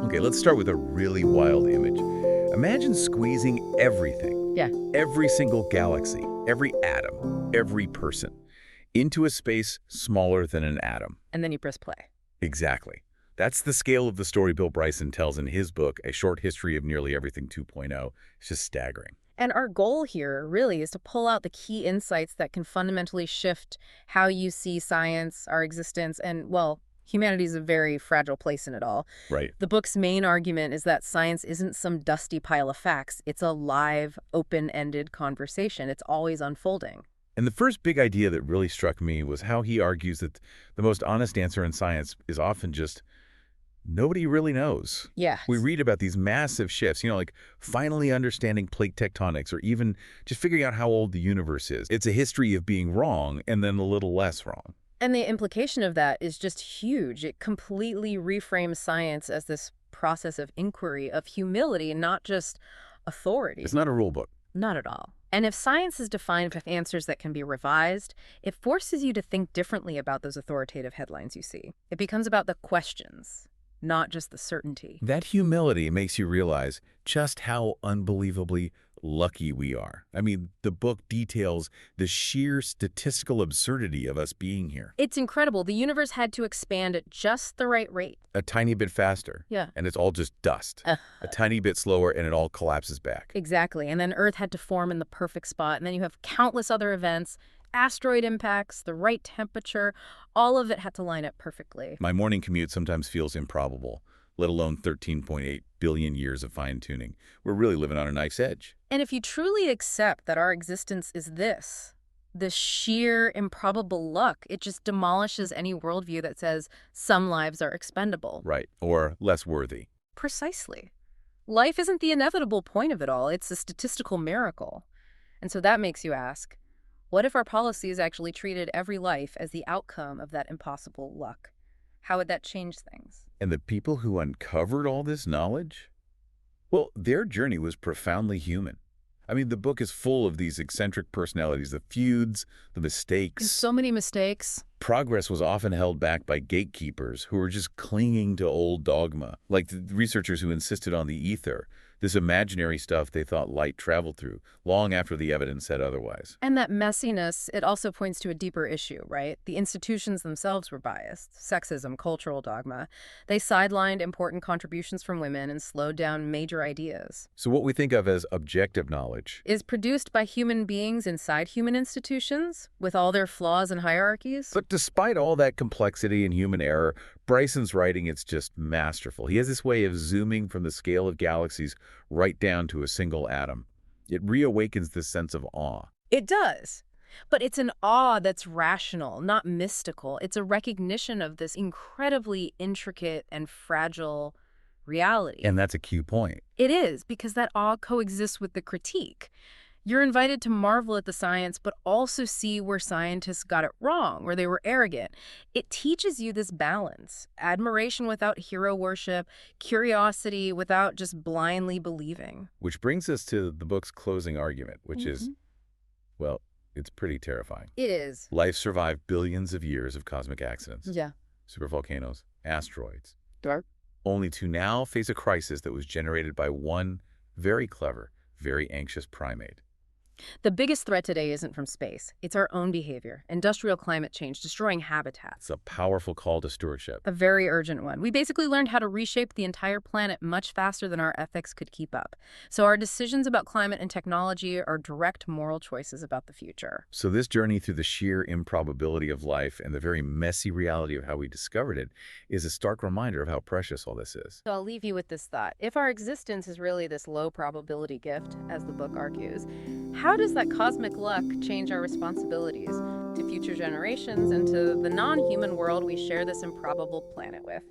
Okay, let's start with a really wild image. Imagine squeezing everything, Yeah. every single galaxy, every atom, every person, into a space smaller than an atom. And then you press play. Exactly. That's the scale of the story Bill Bryson tells in his book, A Short History of Nearly Everything 2.0. It's just staggering. And our goal here really is to pull out the key insights that can fundamentally shift how you see science, our existence, and, well, humanity is a very fragile place in it all. Right. The book's main argument is that science isn't some dusty pile of facts. It's a live, open-ended conversation. It's always unfolding. And the first big idea that really struck me was how he argues that the most honest answer in science is often just nobody really knows. Yeah. We read about these massive shifts, like finally understanding plate tectonics or even just figuring out how old the universe is. It's a history of being wrong and then a little less wrong. And the implication of that is just huge. It completely reframes science as this process of inquiry, of humility, not just authority. It's not a rule book. Not at all. And if science is defined with answers that can be revised, it forces you to think differently about those authoritative headlines you see. It becomes about the questions, not just the certainty. That humility makes you realize just how unbelievably lucky we are. I mean, the book details the sheer statistical absurdity of us being here. It's incredible. The universe had to expand at just the right rate. A tiny bit faster. Yeah. And it's all just dust. A tiny bit slower and it all collapses back. Exactly. And then Earth had to form in the perfect spot. And then you have countless other events, asteroid impacts, the right temperature. All of it had to line up perfectly. My morning commute sometimes feels improbable, let alone 13.8 billion years of fine-tuning. We're really living on a knife's edge. And if you truly accept that our existence is this sheer improbable luck, it just demolishes any worldview that says some lives are expendable. Right. Or less worthy. Precisely. Life isn't the inevitable point of it all. It's a statistical miracle. And so that makes you ask, what if our policies actually treated every life as the outcome of that impossible luck? How would that change things? And the people who uncovered all this knowledge? Well, their journey was profoundly human. I mean, the book is full of these eccentric personalities, the feuds, the mistakes. So many mistakes. Progress was often held back by gatekeepers who were just clinging to old dogma, like the researchers who insisted on the ether, this imaginary stuff they thought light traveled through, long after the evidence said otherwise. And that messiness, it also points to a deeper issue, right? The institutions themselves were biased. Sexism, cultural dogma. They sidelined important contributions from women and slowed down major ideas. So what we think of as objective knowledge Is produced by human beings inside human institutions, with all their flaws and hierarchies. But despite all that complexity and human error, Bryson's writing is just masterful. He has this way of zooming from the scale of galaxies right down to a single atom. It reawakens this sense of awe. It does. But it's an awe that's rational, not mystical. It's a recognition of this incredibly intricate and fragile reality. And that's a key point. It is, because that awe coexists with the critique. You're invited to marvel at the science, but also see where scientists got it wrong, where they were arrogant. It teaches you this balance: admiration without hero worship, curiosity without just blindly believing. Which brings us to the book's closing argument, which is, well, it's pretty terrifying. It is. Life survived billions of years of cosmic accidents. Yeah. Supervolcanoes, asteroids. Dark. Only to now face a crisis that was generated by one very clever, very anxious primate. The biggest threat today isn't from space. It's our own behavior. Industrial climate change, destroying habitats. It's a powerful call to stewardship. A very urgent one. We basically learned how to reshape the entire planet much faster than our ethics could keep up. So our decisions about climate and technology are direct moral choices about the future. So this journey through the sheer improbability of life and the very messy reality of how we discovered it is a stark reminder of how precious all this is. So I'll leave you with this thought. If our existence is really this low probability gift, as the book argues, how does that cosmic luck change our responsibilities to future generations and to the non-human world we share this improbable planet with?